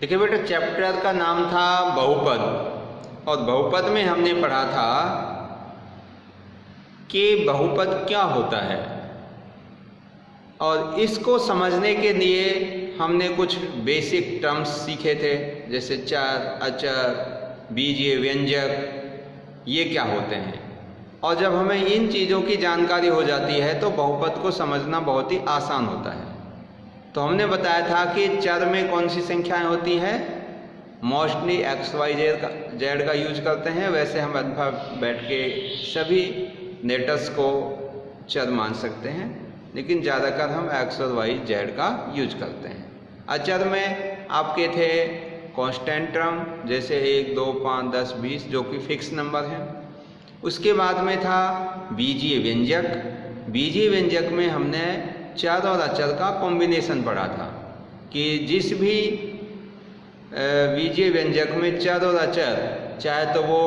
देखिए बेटा, चैप्टर का नाम था बहुपद, और बहुपद में हमने पढ़ा था कि बहुपद क्या होता है, और इसको समझने के लिए हमने कुछ बेसिक टर्म्स सीखे थे, जैसे चर, अचर, बीजीय व्यंजक, ये क्या होते हैं। और जब हमें इन चीज़ों की जानकारी हो जाती है तो बहुपद को समझना बहुत ही आसान होता है। तो हमने बताया था कि चर में कौन सी संख्याएं होती हैं, मोस्टली एक्स वाई जेड का यूज करते हैं। वैसे हम बैठ के सभी लेटर्स को चर मान सकते हैं, लेकिन ज़्यादातर हम एक्स और वाई जेड का यूज करते हैं। अचर में आपके थे कांस्टेंट टर्म, जैसे 1, 2, 5, 10, 20, जो कि फिक्स नंबर हैं। उसके बाद में था बीजीय व्यंजक। बीजीय व्यंजक में हमने चर और अचर का कॉम्बिनेशन पढ़ा था कि जिस भी बीजीय व्यंजक में चर और अचर, चाहे तो वो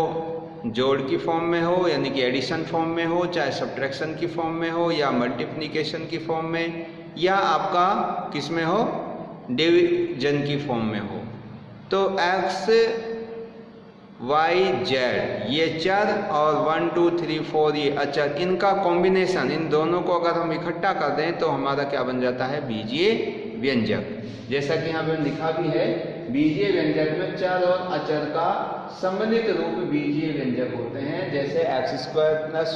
जोड़ की फॉर्म में हो यानी कि एडिशन फॉर्म में हो, चाहे सब्ट्रैक्शन की फॉर्म में हो, या मल्टीप्लिकेशन की फॉर्म में, या आपका किस में हो, डिवीजन की फॉर्म में हो, तो एक्स वाई जेड ये चर और 1, 2, 3, 4 ये अचर, इनका कॉम्बिनेशन, इन दोनों को अगर हम इकट्ठा कर दें तो हमारा क्या बन जाता है, बीजीय व्यंजक। जैसा कि यहाँ पे लिखा भी है, बीजीय व्यंजक में चर और अचर का सम्मिलित रूप बीजीय व्यंजक होते हैं। जैसे x² +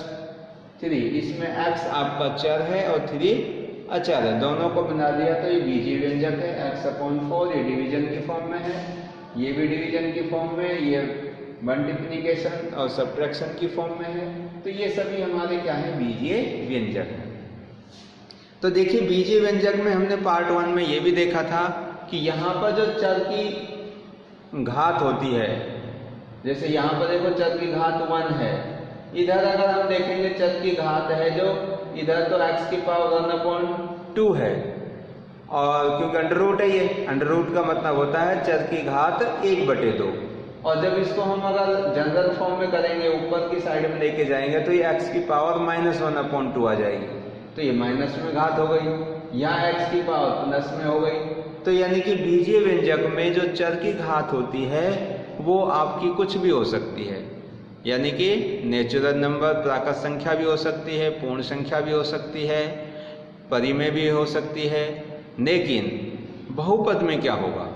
3, इसमें x आपका चर है और 3 अचर है, दोनों को बना दिया तो ये बीजीय व्यंजक है। x/4 ये डिवीजन की फॉर्म में है, ये भी डिवीजन की फॉर्म में, ये मल्टीप्लिकेशन और सब्ट्रैक्शन की फॉर्म में है। तो ये सभी हमारे क्या है, बीजीय व्यंजक है। तो देखिए, बीजीय व्यंजक में हमने पार्ट 1 में ये भी देखा था कि यहाँ पर जो चर की घात होती है, जैसे यहाँ पर देखो चर की घात 1 है, इधर अगर हम देखेंगे चर की घात है जो इधर, तो x की पावर 1/2 है, और क्योंकि अंडर रूट है, ये अंडर रूट का मतलब होता है चर की घात 1/2। और जब इसको हम अगर जनरल फॉर्म में करेंगे, ऊपर की साइड में लेके जाएंगे, तो ये x की पावर -1/2 आ जाएगी, तो ये माइनस में घात हो गई, यहाँ x की पावर प्लस में हो गई। तो यानी कि बीजीय व्यंजक में जो चर की घात होती है वो आपकी कुछ भी हो सकती है, यानी कि नेचुरल नंबर, प्राकृत संख्या भी हो सकती है, पूर्ण संख्या भी हो सकती है, परिमेय भी हो सकती है। लेकिन बहुपद में क्या होगा,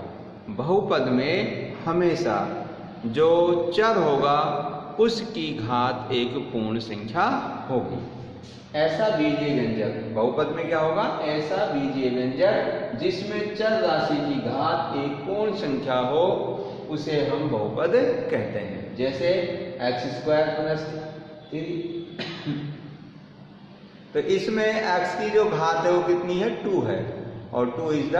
बहुपद में हमेशा जो चर होगा उसकी घात एक पूर्ण संख्या होगी। ऐसा बीजीय व्यंजक, बहुपद में क्या होगा, ऐसा बीजीय व्यंजक जिसमें चर राशि की घात एक पूर्ण संख्या हो, उसे हम बहुपद कहते हैं। जैसे x² + 3, तो इसमें x की जो घात है वो कितनी है, 2 है, और 2 इज द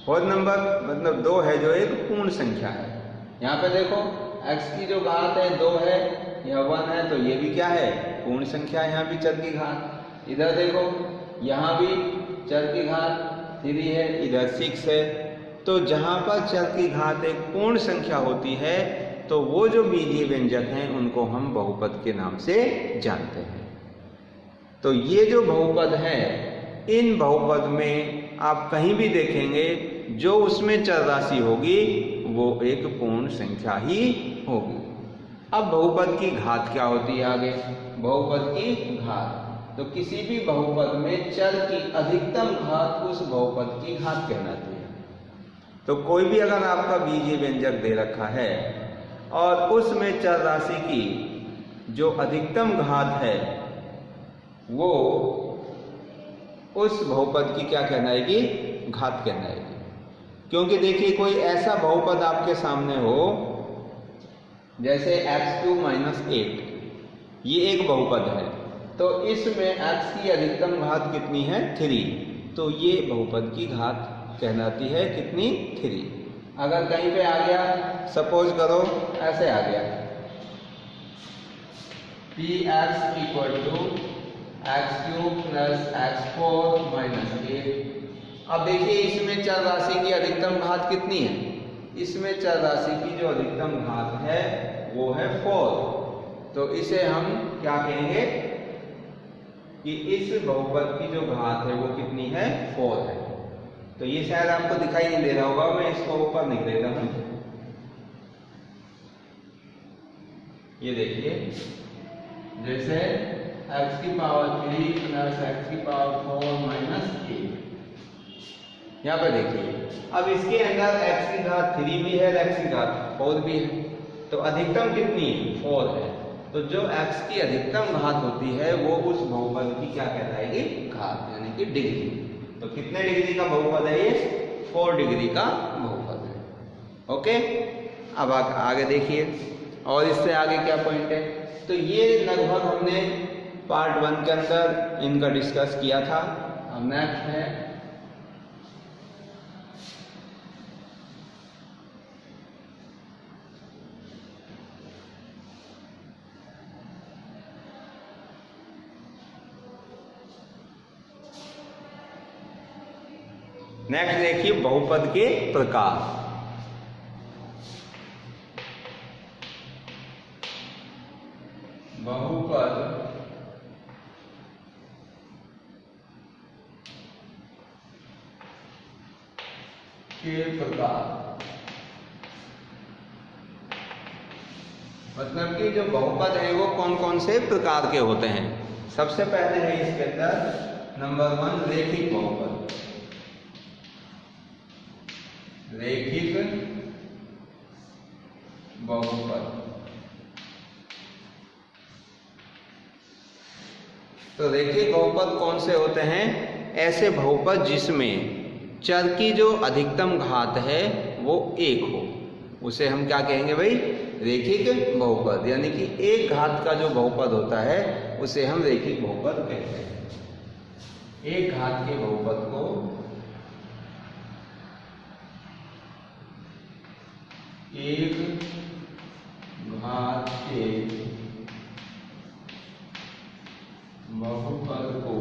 होल नंबर, मतलब 2 है जो एक पूर्ण संख्या है। यहाँ पे देखो x की जो घात है 2 है, यह 1 है, तो ये भी क्या है, पूर्ण संख्या है, यहाँ भी चर की घात। इधर देखो, यहाँ भी चर की घात 3 है, इधर 6 है। तो जहाँ पर चर की घात एक पूर्ण संख्या होती है तो वो जो बीजीय व्यंजक हैं उनको हम बहुपद के नाम से जानते हैं। तो ये जो बहुपद है, इन बहुपद में आप कहीं भी देखेंगे जो उसमें चर राशि होगी वो एक पूर्ण संख्या ही होगी। अब बहुपद की घात क्या होती है, आगे बहुपद की घात, तो किसी भी बहुपद में चर की अधिकतम घात उस बहुपद की घात कहलाती है। तो कोई भी अगर आपका बीजीय व्यंजक दे रखा है और उसमें चर राशि की जो अधिकतम घात है वो उस बहुपद की क्या कहलाएगी, घात कहलाएगी। क्योंकि देखिए, कोई ऐसा बहुपद आपके सामने हो जैसे x³ - 8, ये एक बहुपद है, तो इसमें x की अधिकतम घात कितनी है, 3, तो ये बहुपद की घात कहलाती है कितनी, 3। अगर कहीं पे आ गया, सपोज करो ऐसे आ गया, px = x³ + x4 - 8। अब देखिए, इसमें चर राशि की अधिकतम घात कितनी है, इसमें चर राशि की जो अधिकतम घात है वो है 4। तो इसे हम क्या कहेंगे कि इस बहुपद की जो घात है वो कितनी है, 4 है। तो ये शायद आपको दिखाई नहीं दे रहा होगा, मैं इसको ऊपर लिख देता हूँ। ये देखिए, जैसे x की पावर 3 प्लस x की पावर 4 माइनस 8, यहाँ पर देखिए। अब इसके अंदर x की घात 3 भी है, x की घात 4 भी है, तो अधिकतम कितनी है? 4 है। तो जो x की अधिकतम घात होती है वो उस बहुपद की क्या कहलाएगी? घात, यानी कि डिग्री। तो कितने डिग्री का बहुपद है ये? 4 डिग्री का बहुपद है। ओके, अब आगे देखिए, और इससे आगे क्या पॉइंट है। तो ये लगभग हमने पार्ट 1 के अंदर इनका डिस्कस किया था। अब नेक्स्ट है नेक्स्ट देखिए बहुपद के प्रकार। बहुपद के प्रकार, मतलब कि जो बहुपद है वो कौन कौन से प्रकार के होते हैं। सबसे पहले है इसके अंदर नंबर 1 रैखिक बहुपद। रैखिक बहुपद, तो रैखिक बहुपद कौन से होते हैं? ऐसे बहुपद जिसमें चर की जो अधिकतम घात है वो 1 हो, उसे हम क्या कहेंगे भाई? रैखिक बहुपद। यानी कि एक घात का जो बहुपद होता है उसे हम रैखिक बहुपद कहते हैं। एक घात के बहुपद को एक घात के बहुपद को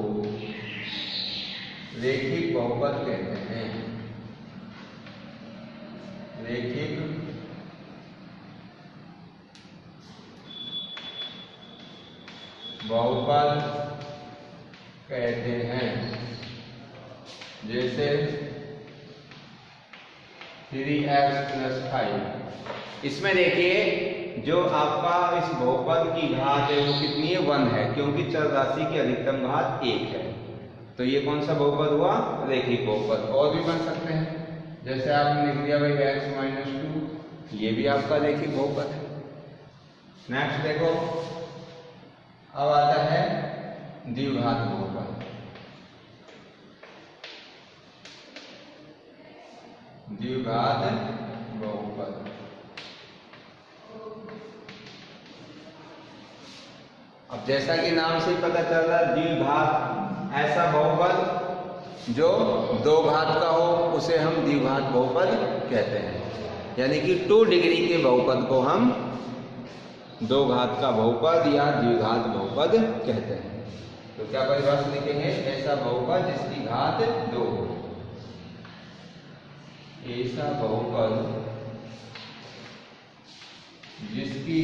रैखिक बहुपद कहते हैं। रैखिक बहुपद कहते हैं। जैसे 3x + 5, इसमें देखिए जो आपका इस बहुपद की घात है वो कितनी है? 1 है, क्योंकि चर राशि की अधिकतम घात 1 है। तो ये कौन सा बहुपद हुआ? रैखिक बहुपद। और भी बन सकते हैं, जैसे आपने लिख दिया भाई x - 2, ये भी आपका रैखिक बहुपद है। नेक्स्ट देखो, अब आता है द्विघात बहुपद। द्विघात बहुपद, अब जैसा कि नाम से पता चल रहा है द्विघात, ऐसा बहुपद जो 2 घात का हो उसे हम द्विघात बहुपद कहते हैं। यानी कि 2 डिग्री के बहुपद को हम 2 घात का बहुपद या द्विघात बहुपद कहते हैं। तो क्या परिभाषा लिखेंगे? ऐसा बहुपद जिसकी घात 2 हो। ऐसा बहुपद जिसकी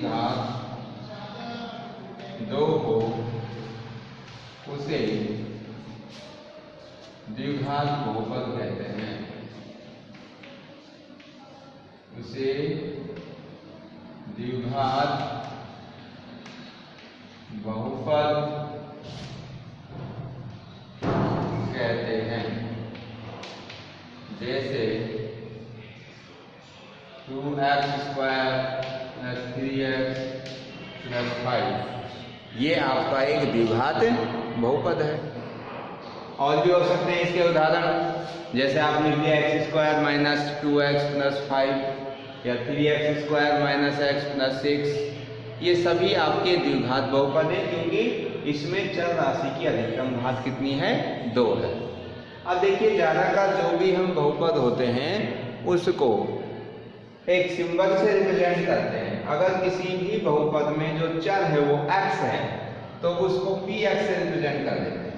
घात 2 हो उसे द्विघात बहुपद कहते हैं। उसे द्विघात बहुपद कहते हैं। जैसे 2x² + 3x + 5, ये आपका एक द्विघात बहुपद है। और भी हो सकते हैं इसके उदाहरण, जैसे आपने लिया x² - 2x + 5 या 3x² - x + 6, ये सभी आपके द्विघात बहुपद है, क्योंकि इसमें चर राशि की अधिकतम घात कितनी है? 2 है। अब देखिए, ज्यादातर जो भी हम बहुपद होते हैं उसको एक सिंबल से रिप्रेजेंट करते हैं। अगर किसी भी बहुपद में जो चर है वो x है तो उसको px से रिप्रेजेंट कर देते हैं।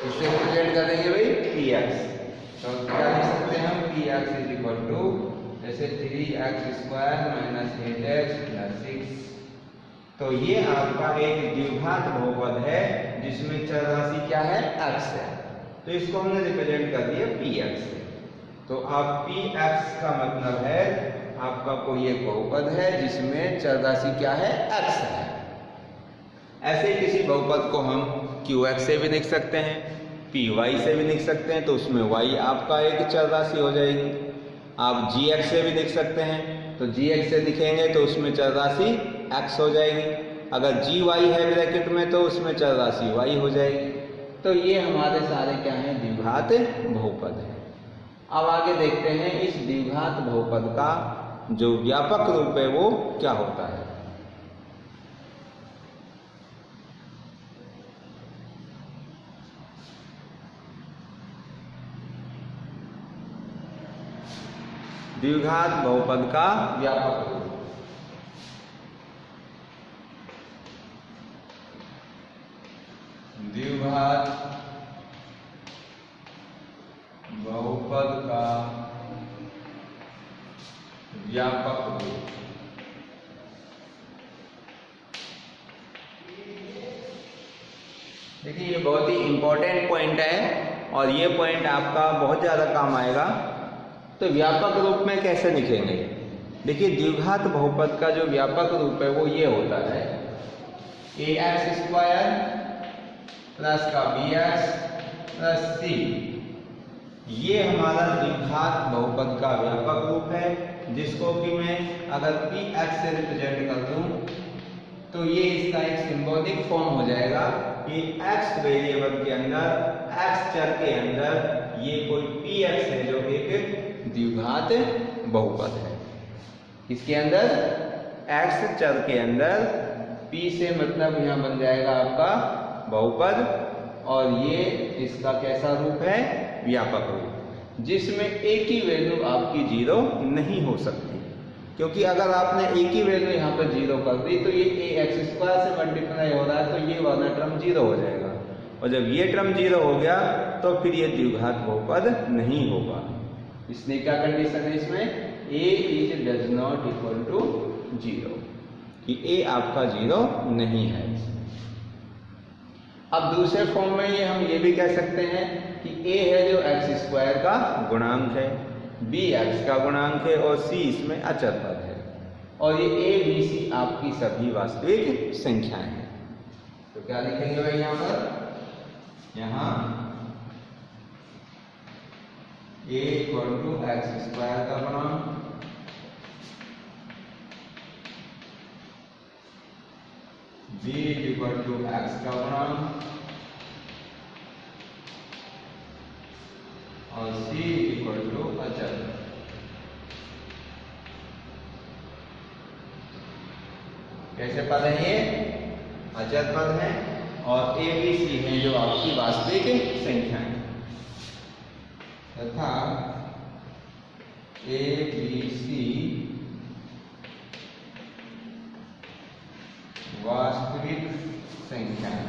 इससे रिप्रेजेंट कर देंगे भाई px। तो क्या लिख सकते हैं हम? px = जैसे 3x² - 8x + 6, तो ये आपका एक द्विघात बहुपद है जिसमें चर राशि क्या है, x है। तो इसको हमने रिप्रेजेंट कर दिया px से। तो आप px का मतलब है आपका कोई एक बहुपद है जिसमें चर राशि क्या है, x है। ऐसे ही किसी बहुपद को हम qx से भी लिख सकते हैं, py से भी लिख सकते हैं, तो उसमें y आपका एक चर राशि हो जाएगी। आप gx से भी लिख सकते हैं, तो gx से लिखेंगे तो उसमें चर राशि x हो जाएगी। अगर gy है ब्रैकेट में तो उसमें चर राशि y हो जाएगी। तो ये हमारे सारे क्या हैं, द्विघात बहुपद है। अब आगे देखते हैं इस द्विघात बहुपद का जो व्यापक रूप है वो क्या होता है। द्विघात बहुपद का व्यापक रूप, द्विघात बहुपद का व्यापक रूप। देखिए ये बहुत ही इंपॉर्टेंट पॉइंट है और ये पॉइंट आपका बहुत ज़्यादा काम आएगा। तो व्यापक रूप में कैसे लिखेंगे? देखिए द्विघात बहुपद का जो व्यापक रूप है वो ये होता है ax² प्लस का bx प्लस c। ये हमारा द्विघात बहुपद का व्यापक रूप है, जिसको कि मैं अगर px से रिप्रेजेंट कर दूं तो ये इसका एक सिंबॉलिक फॉर्म हो जाएगा कि x वेरिएबल के अंदर, x चर के अंदर ये कोई px है जो एक द्विघात बहुपद है। इसके अंदर x चर के अंदर p से मतलब यहाँ बन जाएगा आपका बहुपद, और ये इसका कैसा रूप है, व्यापक रूप, जिसमें एक ही वैल्यू आपकी 0 नहीं हो सकती। क्योंकि अगर आपने एक ही वैल्यू यहाँ पर 0 कर दी तो ये ax² से मल्टीप्लाई हो रहा है तो ये वाला टर्म 0 हो जाएगा, और जब ये टर्म 0 हो गया तो फिर ये द्विघात बहुपद नहीं होगा। इसलिए क्या कंडीशन है इसमें, a is does not equal to 0, कि a आपका 0 नहीं है। अब दूसरे फॉर्म में ये हम ये भी कह सकते हैं कि a है जो x² का गुणांक है, b x का गुणांक है और c इसमें अचर पद है, और ये a b c आपकी सभी वास्तविक संख्याएं हैं। तो क्या लिखेंगे भाई यहाँ पर, यहाँ a इक्वल टू x² का गुणांक, b इक्वल टू x का गुणांक और c इक्वल टू अचर। कैसे पद है ये, अचर पद है, और a b c है जो आपकी वास्तविक संख्याएं तथा a b c वास्तविक संख्याएं।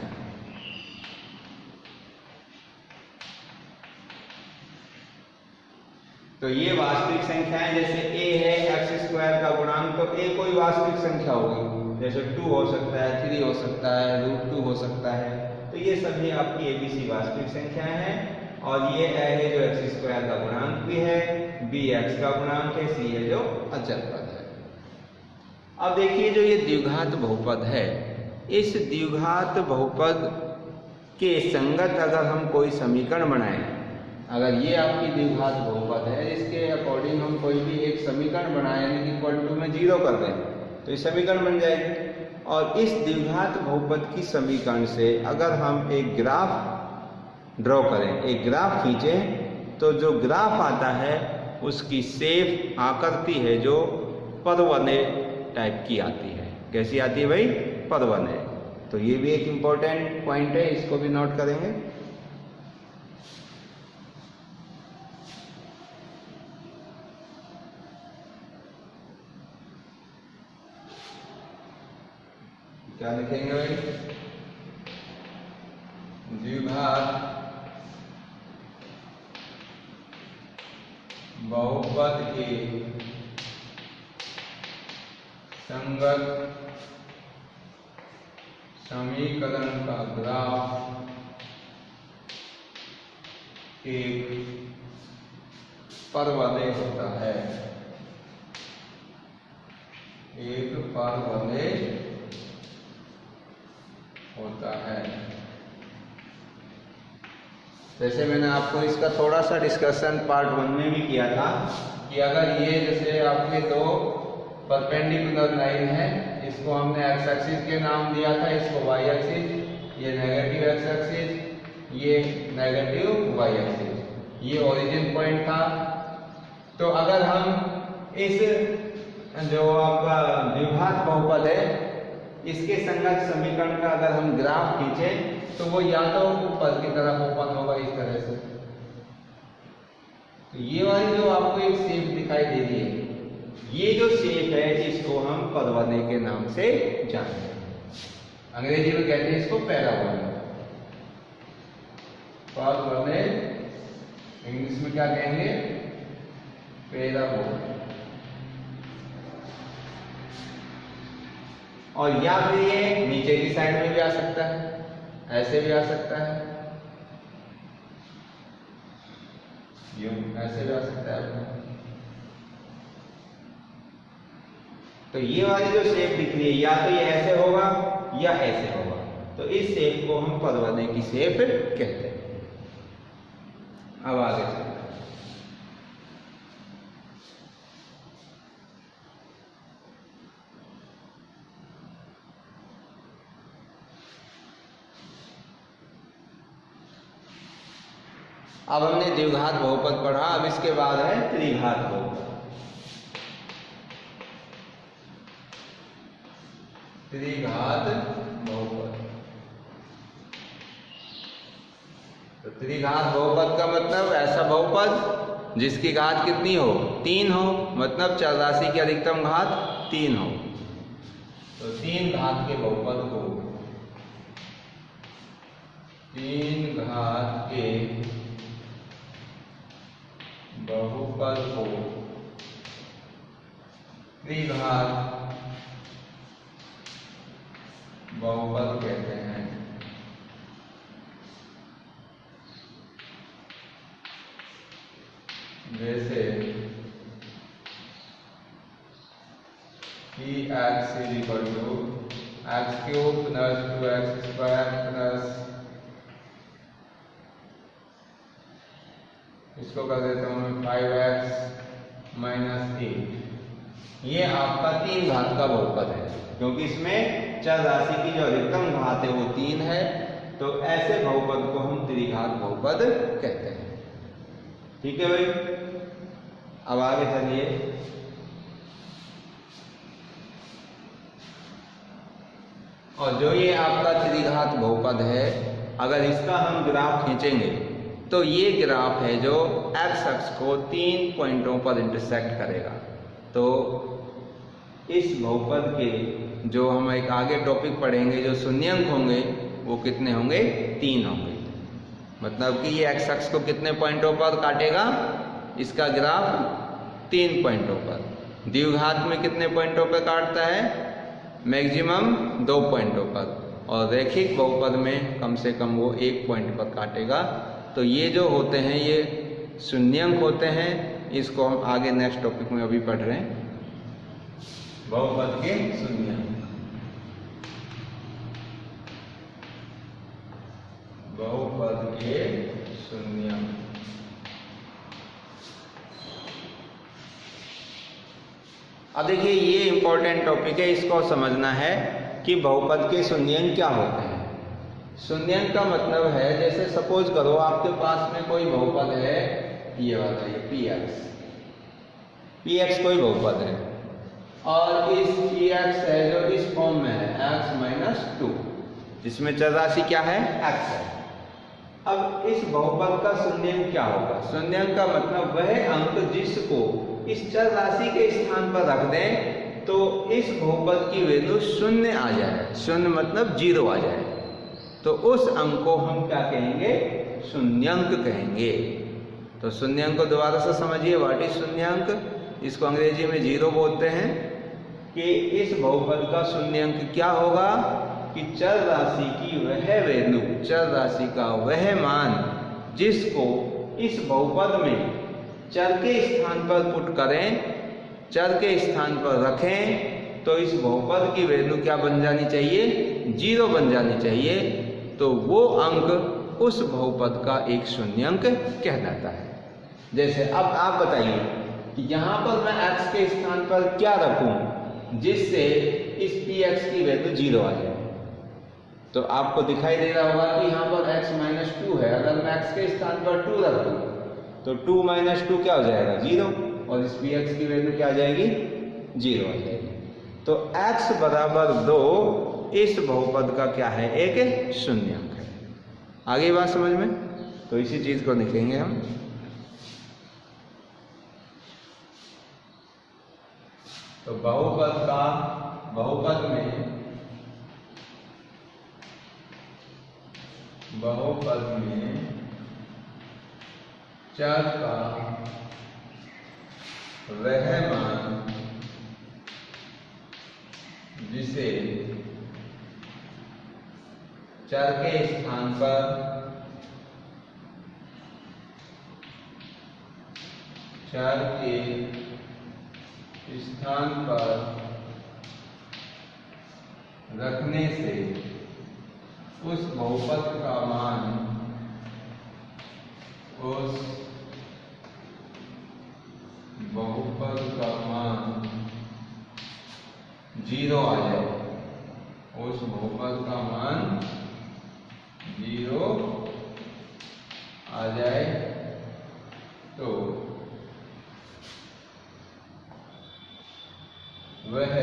तो ये वास्तविक संख्याएं, जैसे a है x² का गुणांक, तो a कोई वास्तविक संख्या होगी, जैसे 2 हो सकता है, 3 हो सकता है, √2 हो सकता है। तो ये सभी आपकी abc वास्तविक संख्याएं हैं, और ये a है जो x² का गुणांक भी है, b x का गुणांक है, c है जो अचर पद है। अब देखिए जो ये द्विघात बहुपद है, इस द्विघात बहुपद के संगत अगर हम कोई समीकरण बनाएं, अगर ये आपकी द्विघात बहुपद है, इसके अकॉर्डिंग हम कोई भी एक समीकरण बनाएं, यानी कि इक्वल टू में 0 कर दें, तो ये समीकरण बन जाएगी। और इस द्विघात बहुपद की समीकरण से अगर हम एक ग्राफ ड्रॉ करें, एक ग्राफ खींचें, तो जो ग्राफ आता है उसकी शेप, आकृति है जो परवलय टाइप की आती है। कैसी आती है भाई, परवलय। तो ये भी एक इम्पोर्टेंट पॉइंट है, इसको भी नोट करेंगे। क्या लिखेंगे भाई, द्विघात बहुपद के संगत समीकरण का ग्राफ एक परवलय होता है, एक परवलय होता है। जैसे मैंने आपको इसका थोड़ा सा डिस्कशन पार्ट 1 में भी किया था कि अगर ये जैसे आपके दो परपेंडिकुलर लाइन है, इसको हमने एक्स एक्सिस के नाम दिया था, इसको वाई एक्सिस, ये नेगेटिव एक्स एक्सिस, ये नेगेटिव वाई एक्सिस, ये ओरिजिन पॉइंट था। तो अगर हम इस जो आपका द्विघात बहुपद है, इसके संगत समीकरण का अगर हम ग्राफ खींचे तो वो या तो ऊपर की तरफ ओपन होगा इस तरह से। तो ये वाली जो आपको एक शेप दिखाई दे रही है, ये जो शेप है इसको हम परवलय के नाम से जानते हैं। अंग्रेजी में कहते हैं इसको पैराबोला। परवलय इंग्लिश में क्या कहेंगे? पैराबोला। और या फिर ये नीचे की साइड में भी आ सकता है, ऐसे भी आ सकता है, यूं ऐसे भी आ सकता है। तो ये वाली जो शेप दिख रही है, या तो ये ऐसे होगा या ऐसे होगा, तो इस शेप को हम परवलय की शेप कहते हैं। अब आगे चलते हैं। अब हमने द्विघात बहुपद पढ़ा, अब इसके बाद है त्रिघात बहुपद। त्रिघात बहुपद, तो त्रिघात बहुपद का मतलब ऐसा बहुपद जिसकी घात कितनी हो? 3 हो, मतलब चर राशि की अधिकतम घात 3 हो। तो 3 घात के बहुपद को, 3 घात के बहुपद को त्रिघात बहुपद कहते हैं। जैसे कि x is equal to x cube plus 2x square plus, इसको कर देता हूँ मैं 5x माइनस 8। ये आपका 3 घात का बहुपद है, क्योंकि इसमें चर राशि की जो अधिकतम घात है वो 3 है। तो ऐसे बहुपद को हम त्रिघात बहुपद कहते हैं। ठीक है भाई, अब आगे चलिए। और जो ये आपका त्रिघात बहुपद है, अगर इसका हम ग्राफ खींचेंगे तो ये ग्राफ है जो एक्स अक्ष को 3 पॉइंटों पर इंटरसेक्ट करेगा। तो इस बहुपद के जो हम एक आगे टॉपिक पढ़ेंगे, जो शून्यंक होंगे वो कितने होंगे? 3 होंगे। मतलब कि ये एक्स अक्ष को कितने पॉइंटों पर काटेगा? इसका ग्राफ 3 पॉइंटों पर। द्विघात में कितने पॉइंटों पर काटता है? मैक्सिमम 2 पॉइंटों पर। और रैखिक बहुपद में कम से कम वो 1 पॉइंट पर काटेगा। तो ये जो hoते हैं ये शून्यंक होते हैं। इसको हम आगे नेक्स्ट टॉपिक में अभी पढ़ रहे हैं, बहुपद के शून्यंक। बहुपद के शून्यंक। अब देखिए ये इंपॉर्टेंट टॉपिक है, इसको समझना है कि बहुपद के शून्यंक क्या होते हैं। शून्यंक का मतलब है, जैसे सपोज करो आपके पास में कोई बहुपद है, ये वाला ये px कोई बहुपद है, और इस px है जो इस फॉर्म में है x माइनस 2, जिसमें चर राशि क्या है? x है। अब इस बहुपद का शून्यंक क्या होगा? शून्यंक का मतलब वह अंक जिसको इस चर राशि के स्थान पर रख दें तो इस बहुपद की वैल्यू 0 आ जाए। 0 मतलब 0 आ जाए, तो उस अंक को हम क्या कहेंगे? शून्यंक कहेंगे। तो शून्यंक को दोबारा से समझिए, व्हाट इज शून्यंक? इसको अंग्रेजी में 0 बोलते हैं। कि इस बहुपद का शून्यंक क्या होगा? कि चर राशि की वह वैल्यू, चर राशि का वह मान जिसको इस बहुपद में चर के स्थान पर पुट करें, चर के स्थान पर रखें, तो इस बहुपद की वैल्यू क्या बन जानी चाहिए, 0 बन जानी चाहिए। तो वो अंक उस बहुपद का एक शून्यंक कहलाता है। जैसे अब आप बताइए कि यहाँ पर मैं x के स्थान पर क्या रखूं जिससे इस px की वैल्यू 0 आ जाए। तो आपको दिखाई दे रहा होगा कि यहाँ पर x - 2 है। अगर मैं x के स्थान पर 2 रख दूं तो 2 - 2 क्या हो जाएगा, 0, और इस px की वैल्यू क्या आ जाएगी, 0 आ जाएगी। तो x बराबर 2 इस बहुपद का क्या है, एक शून्यंक है। आगे बात समझ में? तो इसी चीज को लिखेंगे हम। तो बहुपद में चर का वह मान जिसे चर के स्थान पर रखने से उस बहुपद का मान 0 आ जाए, उस बहुपद का मान 0 आ जाए, तो वह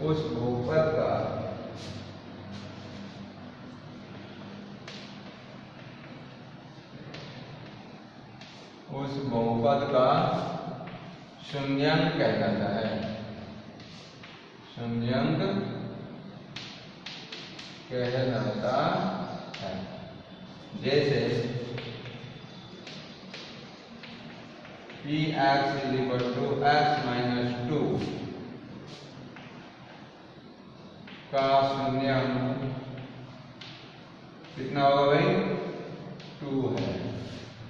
उस बहुपद का शून्यंक कहलाता है, शून्यंक कहलाता है। जैसे px = x - 2 का शून्यंक कितना होगा भाई, 2 है।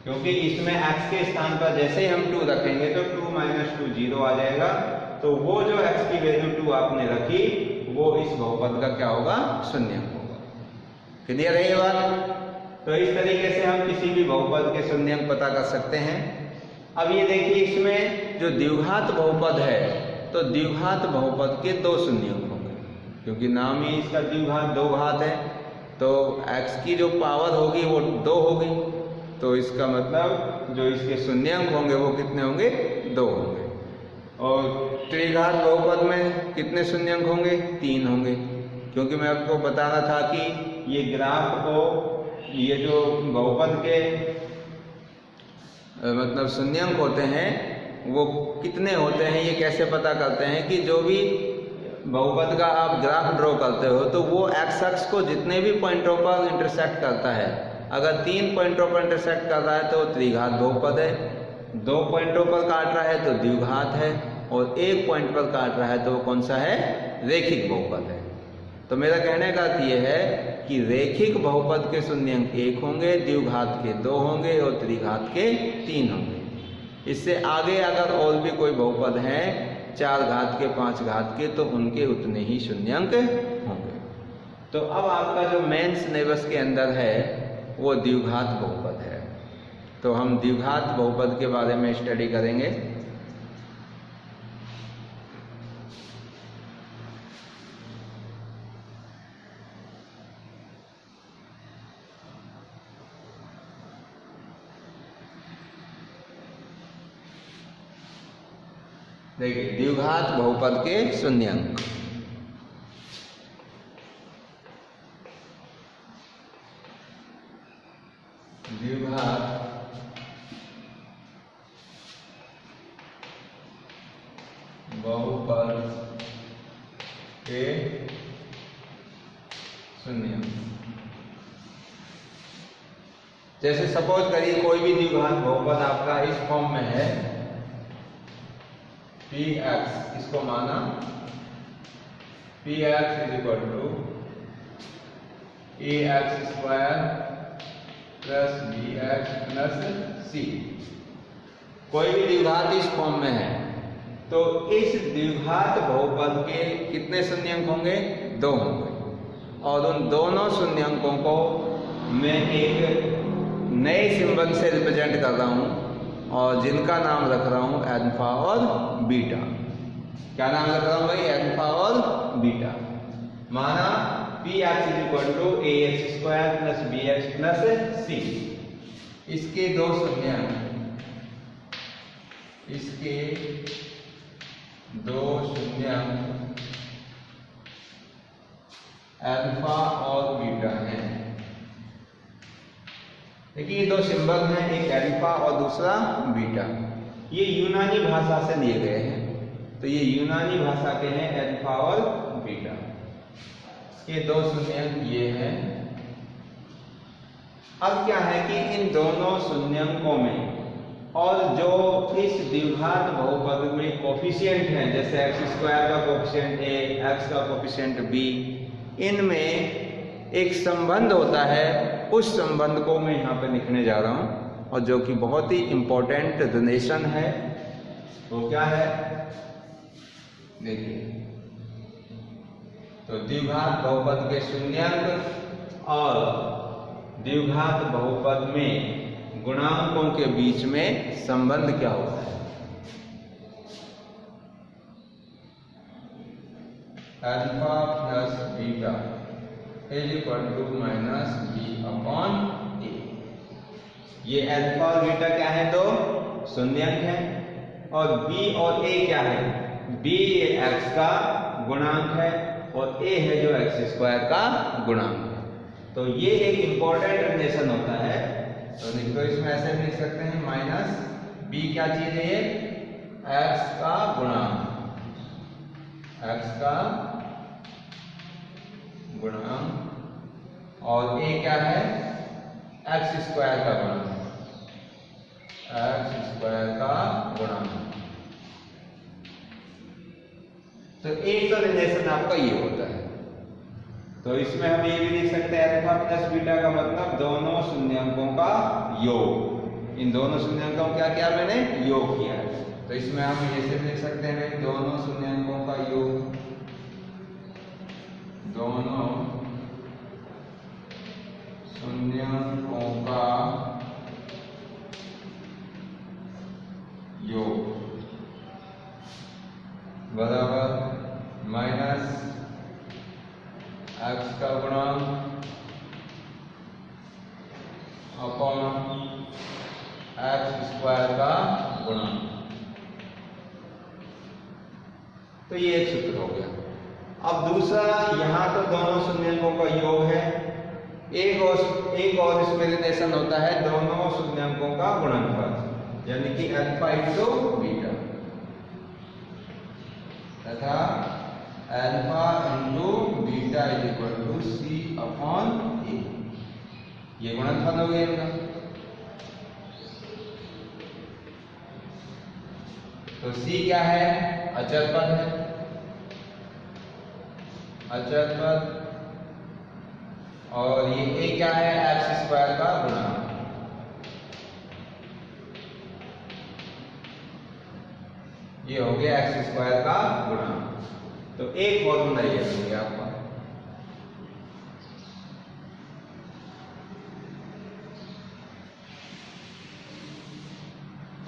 क्योंकि इसमें x के स्थान पर जैसे ही हम 2 रखेंगे तो 2 - 2 0 आ जाएगा। तो वो जो x की वैल्यू 2 आपने रखी वो इस बहुपद का क्या होगा, शून्यंक होगा। क्लियर है ये बात? तो इस तरीके से हम किसी भी बहुपद के शून्यंक पता कर सकते हैं। अब ये देखिए, इसमें जो द्विघात बहुपद है तो द्विघात बहुपद के 2 शून्यंक होंगे, क्योंकि नाम ही इसका द्विघात, 2 घात है। तो x की जो पावर होगी वो 2 होगी, तो इसका मतलब जो इसके शून्यंक होंगे वो कितने होंगे, 2 होंगे। और त्रिघात बहुपद में कितने शून्यंक होंगे, 3 होंगे। क्योंकि मैं आपको बता रहा था कि ये ग्राफ को, ये जो बहुपद के मतलब शून्यंक होते हैं वो कितने होते हैं, ये कैसे पता करते हैं कि जो भी बहुपद का आप ग्राफ ड्रॉ करते हो तो वो एक्स अक्ष को जितने भी पॉइंटों पर इंटरसेक्ट करता है, अगर 3 पॉइंटों पर इंटरसेक्ट कर रहा है तो त्रिघात बहुपद है, 2 पॉइंटों पर काट रहा है तो द्विघात है, और 1 पॉइंट पर काट रहा है तो वो कौन सा है, रेखिक बहुपद है। तो मेरा कहने का अर्थ ये है कि रेखिक बहुपद के शून्यंक 1 होंगे, द्विघात के 2 होंगे और त्रिघात के 3 होंगे। इससे आगे अगर और भी कोई बहुपद हैं 4 घात के, 5 घात के, तो उनके उतने ही शून्यंक होंगे। तो अब आपका जो मेन सिलेबस के अंदर है वो द्विघात बहुपद है। तो हम द्विघात बहुपद के बारे में स्टडी करेंगे। देखिए, द्विघात बहुपद के शून्यंक। द्विघात बहुपद के शून्यंक। जैसे सपोज करिए कोई भी द्विघात बहुपद आपका इस फॉर्म में है, px, इसको माना P X is equal to A X square plus B X plus C. कोई भी द्विघात इस फॉर्म में है तो इस द्विघात बहुपद के कितने शून्यंक होंगे? 2 होंगे। और उन दोनों शून्यंकों को मैं एक नए सिंबल से रिप्रेजेंट कर रहा हूं और जिनका नाम रख रहा हूं अल्फा और बीटा। क्या नाम रख रहा हूं भाई? अल्फा और बीटा। माना P X is equal to A X square plus B X plus C. इसके 2 शून्यंक, इसके 2 शून्यंक अल्फा और बीटा हैं। देखिए ये 2 सिंबल हैं, एक अल्फा और दूसरा बीटा। ये यूनानी भाषा से लिए गए हैं, तो ये यूनानी भाषा के हैं अल्फा और बीटा। इसके 2 शून्यंक ये हैं। अब क्या है कि इन दोनों शून्यंकों में और जो इस द्विघात बहुपद में कोफिशिएंट हैं, जैसे एक्स स्क्वायर का कोफिशिएंट ए, एक्स का कोफिशिएंट बी, इनमें एक संबंध होता है। उस संबंध को मैं यहाँ पे लिखने जा रहा हूँ और जो कि बहुत ही इंपॉर्टेंट रिलेशन है। वो क्या है? देखिए, तो द्विघात बहुपद के शून्यंक और द्विघात बहुपद में गुणांकों के बीच में संबंध क्या होता है? Alpha plus beta is equal to minus B upon A. ये अल्फा और बीटा क्या है? 2 शून्यंक है। और बी और ए क्या है? बी एक्स का गुणांक है और ए है जो एक्स स्क्वायर का गुणांक है। तो ये एक इंपॉर्टेंट रिलेशन होता है। तो इसमें ऐसे लिख सकते हैं माइनस बी क्या चीज है? ये एक्स का गुणांक, एक्स का गुणांक, और ए क्या है? एक्स स्क्वायर का गुणांक, एक्स स्क्वायर का गुणांक। तो एक तो रिलेशन आपका ये होता है। तो इसमें हम ये भी लिख सकते हैं अल्फा प्लस बीटा का मतलब दोनों शून्यंकों का योग। इन दोनों शून्यंकों का क्या मैंने योग किया है। तो इसमें हम ऐसे लिख सकते हैं दोनों शून्यंकों का योग, दोनों शून्यंकों का योग बराबर माइनस एक्स का गुणांक अपॉन एक्स स्क्वायर का गुणांक। तो ये एक सूत्र हो गया। अब दूसरा, यहाँ तो दोनों शून्यंकों का योग है। एक और इसमें रिलेशन होता है दोनों शून्यंकों का गुणनफल, यानी कि अल्फा इंटू बीटा तथा alpha into beta is equal to C upon A. ये गुणनफल हो गया इनका। तो सी क्या है? अचर पद है, अचर पद। और ये ए क्या है? एक्स स्क्वायर का गुणांक। ये हो गया एक्स स्क्वायर का गुणांक। तो एक फॉर्मूला ये हो गया आपका।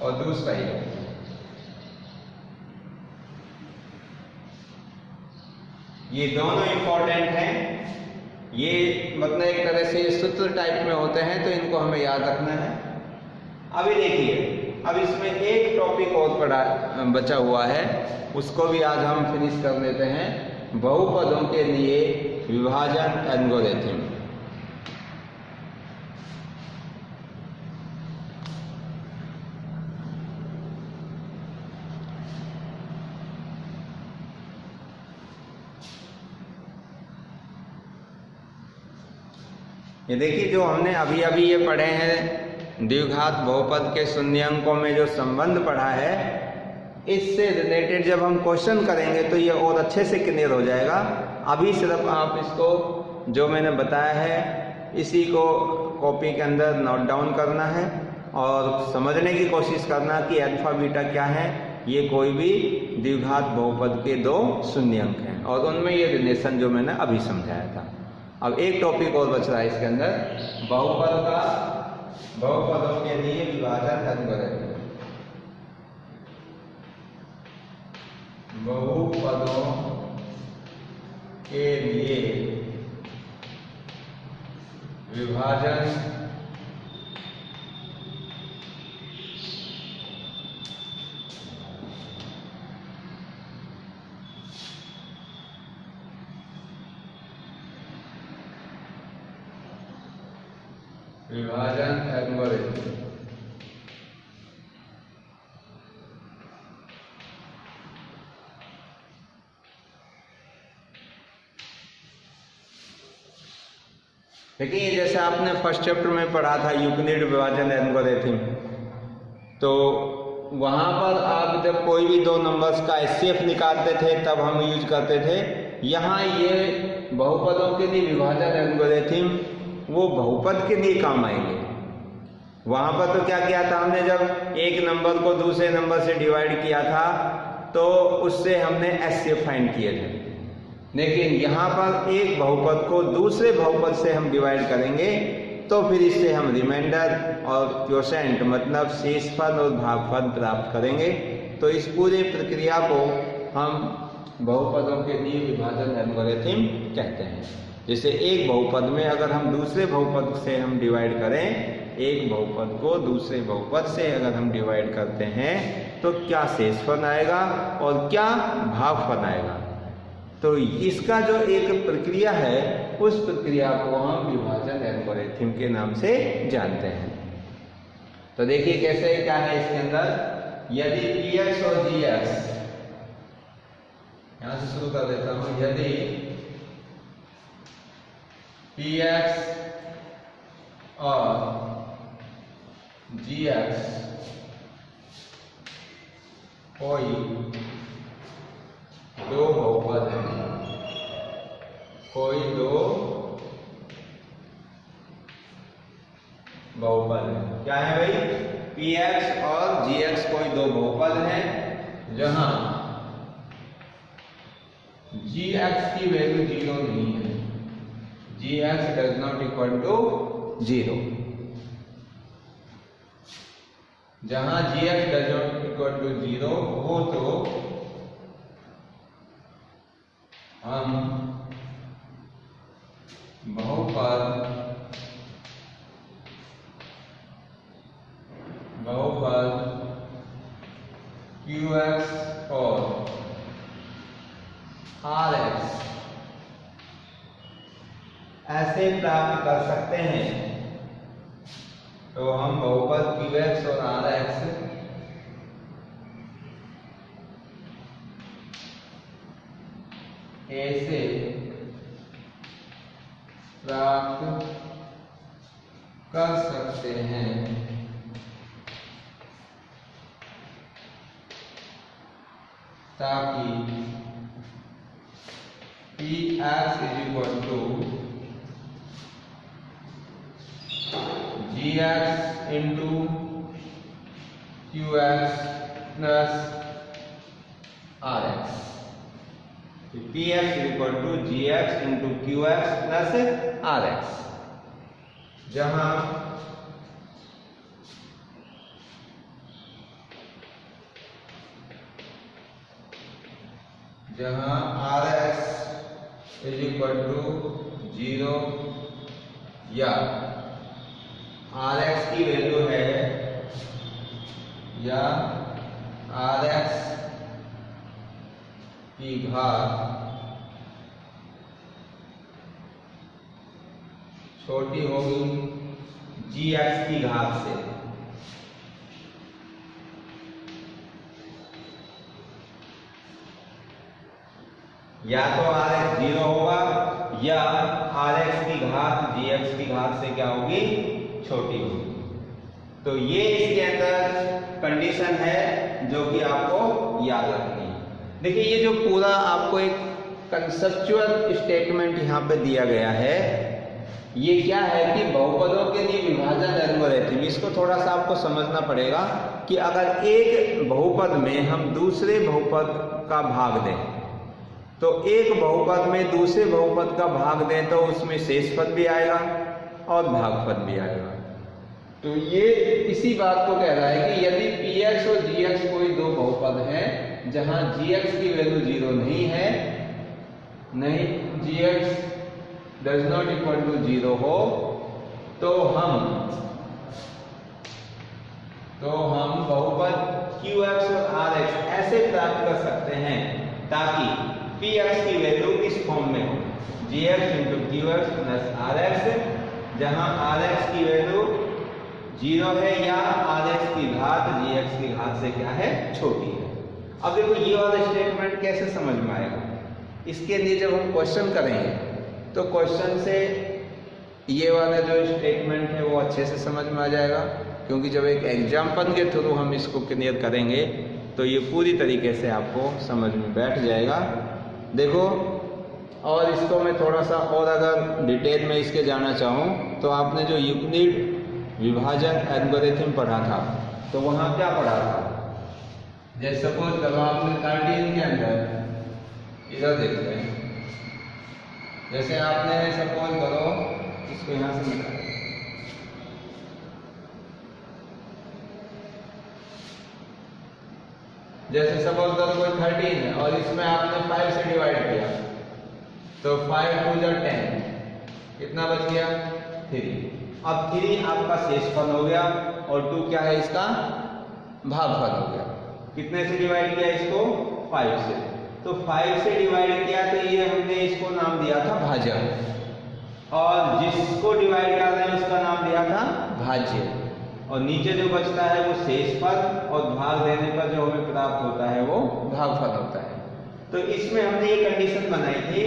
और दूसरा ये दोनों इंपॉर्टेंट हैं। ये मतलब एक तरह से सूत्र टाइप में होते हैं, तो इनको हमें याद रखना है। अभी देखिए, अब इसमें एक टॉपिक और बचा हुआ है, उसको भी आज हम फिनिश कर लेते हैं। बहुपदों के लिए विभाजन एल्गोरिथम। ये देखिए, जो हमने अभी अभी ये पढ़े हैं द्विघात बहुपद के शून्यंकों में जो संबंध पढ़ा है, इससे रिलेटेड जब हम क्वेश्चन करेंगे तो ये और अच्छे से क्लियर हो जाएगा। अभी सिर्फ आप इसको जो मैंने बताया है इसी को कॉपी के अंदर नोट डाउन करना है और समझने की कोशिश करना कि अल्फा बीटा क्या है। ये कोई भी द्विघात बहुपद के दो शून्य अंक हैं और उनमें ये रिलेशन जो मैंने अभी समझाया था। अब एक टॉपिक और बच रहा है इसके अंदर, बहुपदों के लिए विभाजन अलगोरिथम। बहुपदों के लिए विभाजन एल्गोरिथम। देखिए जैसे आपने फर्स्ट चैप्टर में पढ़ा था यूक्लिड विभाजन एल्गोरिथम, तो वहां पर आप जब कोई भी दो नंबर्स का एचसीएफ निकालते थे तब हम यूज करते थे। यहाँ ये बहुपदों के लिए विभाजन एल्गोरिथम वो बहुपद के लिए काम आएंगे। वहां पर तो क्या किया था हमने, जब एक नंबर को दूसरे नंबर से डिवाइड किया था तो उससे हमने एचसीएफ फाइंड किए थे, लेकिन यहाँ पर एक बहुपद को दूसरे बहुपद से हम डिवाइड करेंगे तो फिर इससे हम रिमाइंडर और क्वोशेंट मतलब शेषफल और भागफल प्राप्त करेंगे। तो इस पूरे प्रक्रिया को हम बहुपदों के लिए विभाजन एल्गोरिथम कहते हैं। जैसे एक बहुपद में अगर हम दूसरे बहुपद से हम डिवाइड करें, एक बहुपद को दूसरे बहुपद से अगर हम डिवाइड करते हैं तो क्या शेषफल आएगा और क्या भागफल आएगा। तो इसका जो एक प्रक्रिया है उस प्रक्रिया को हम विभाजन एल्गोरिथम के नाम से जानते हैं। तो देखिए कैसे क्या है इसके अंदर, यदि px और gx, यहां से शुरू कर देता हूं, यदि px और gx कोई दो बहुपद है, कोई दो बहुपद है, क्या है भाई, px और gx कोई दो बहुपद हैं जहां gx की वैल्यू 0 नहीं है, gx does not equal to 0। जहां gx does not equal to 0 हो तो हम बहुपद qx और rx ऐसे प्राप्त कर सकते हैं। तो हम बहुपद qx और rx ऐसे प्राप्त कर सकते हैं ताकि px is equal to gx into qx plus rx। px is equal to gx into qx plus rx, जहां rx इज इक्वल टू 0 या rx की वैल्यू है या rx की घात छोटी होगी gx की घात से। या तो rx 0 होगा या rx की घात gx की घात से क्या होगी, छोटी होगी। तो ये इसके अंदर कंडीशन है जो कि आपको याद रखनी है। देखिए ये जो पूरा आपको एक कंसेप्चुअल स्टेटमेंट यहाँ पे दिया गया है, ये क्या है कि बहुपदों के लिए विभाजन एल्गोरिथम, इसको थोड़ा सा आपको समझना पड़ेगा कि अगर एक बहुपद में हम दूसरे बहुपद का भाग दें, तो एक बहुपद में दूसरे बहुपद का भाग दें तो उसमें शेष पद भी आएगा और भागफल भी आएगा। तो ये इसी बात को कह रहा है कि यदि px और gx कोई दो बहुपद हैं जहां gx की वैल्यू 0 नहीं है, नहीं gx does not equal to 0 हो, तो हम बहुपद qx और rx ऐसे प्राप्त कर सकते हैं ताकि px की वैल्यू इस फॉर्म में हो, gx into qx plus rx, जहां rx की वैल्यू 0 है या rx की घात gx की घात से क्या है, छोटी है। अब देखो ये वाला स्टेटमेंट कैसे समझ में आएगा, इसके लिए जब हम क्वेश्चन करेंगे तो क्वेश्चन से ये वाला जो स्टेटमेंट है वो अच्छे से समझ में आ जाएगा, क्योंकि जब एक एग्जाम्पल के थ्रू हम इसको क्लियर करेंगे तो ये पूरी तरीके से आपको समझ में बैठ जाएगा। देखो, और इसको मैं थोड़ा सा और अगर डिटेल में इसके जाना चाहूँ तो आपने जो यूक्लिड विभाजन एल्गोरिथम पढ़ा था तो वहाँ क्या पढ़ा था, जैसे सपोज करो आपने 13 के अंदर इधर देखते हैं, जैसे आपने सपोज करो इसको यहाँ से मिटा, जैसे सपोज करो कोई 13 है और इसमें आपने 5 से डिवाइड किया तो 5 2 10, कितना बच गया 3। अब 3 आपका शेषफल हो गया और 2 क्या है इसका भागफल हो गया। कितने से डिवाइड किया इसको, 5 से, तो 5 से डिवाइड किया तो ये हमने इसको नाम दिया था भाजक, और जिसको डिवाइड कर रहे हैं उसका नाम दिया था भाज्य, और नीचे जो बचता है वो शेषफल और भाग देने पर जो हमें प्राप्त होता है वो भागफल होता है। तो इसमें हमने ये कंडीशन बनाई थी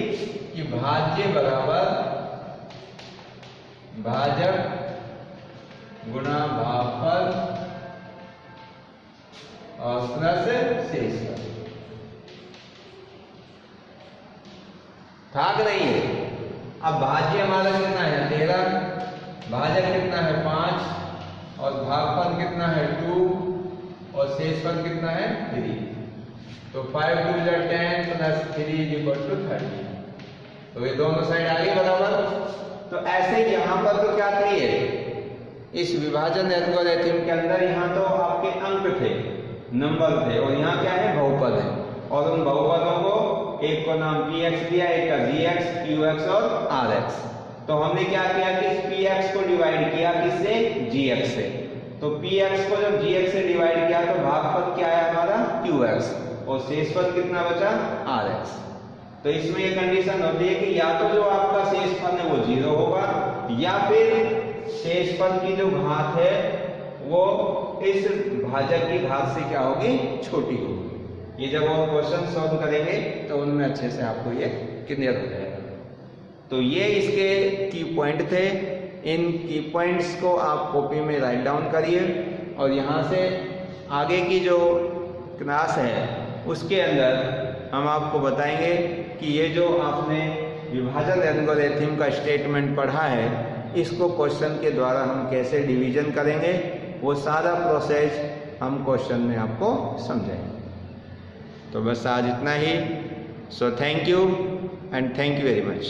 कि भाज्य बराबर भाजक गुणा भागफल और प्लस शेषफल। भाग नहीं है, अब भाज्य हमारा कितना है 13, भाजक कितना है 5 और भागफल कितना है 2 और शेषफल कितना है 3। तो 5 2 10 प्लस 3 इज इक्वल टू 30। तो ये दोनों साइड आ गई बराबर। तो ऐसे यहाँ पर तो क्या थी, इस विभाजन एल्गोरिथम के अंदर यहाँ तो आपके अंक थे, नंबर थे, और यहाँ क्या है बहुपद है, और उन बहुपदों को एक को नाम px दिया, एक का gx, qx और rx। तो हमने क्या किया कि इस px को डिवाइड किया किससे, gx से। तो px को जब gx से डिवाइड किया तो भागफल क्या है हमारा qx, और शेषफल कितना बचा rx। तो इसमें ये कंडीशन होती है कि या तो जो आपका शेषफल है वो 0 होगा, या फिर शेषफल की जो घात है वो इस भाजक की घात से क्या होगी, छोटी होगी। ये जब हम क्वेश्चन सॉल्व करेंगे तो उनमें अच्छे से आपको ये क्लियर हो जाएगा। तो ये इसके की पॉइंट थे, इन की पॉइंट्स को आप कॉपी में राइट डाउन करिए, और यहाँ से आगे की जो क्लास है उसके अंदर हम आपको बताएंगे कि ये जो आपने विभाजन एल्गोरिथम का स्टेटमेंट पढ़ा है इसको क्वेश्चन के द्वारा हम कैसे डिवीजन करेंगे, वो सारा प्रोसेस हम क्वेश्चन में आपको समझाएंगे। तो बस आज इतना ही। So thank you and thank you very much.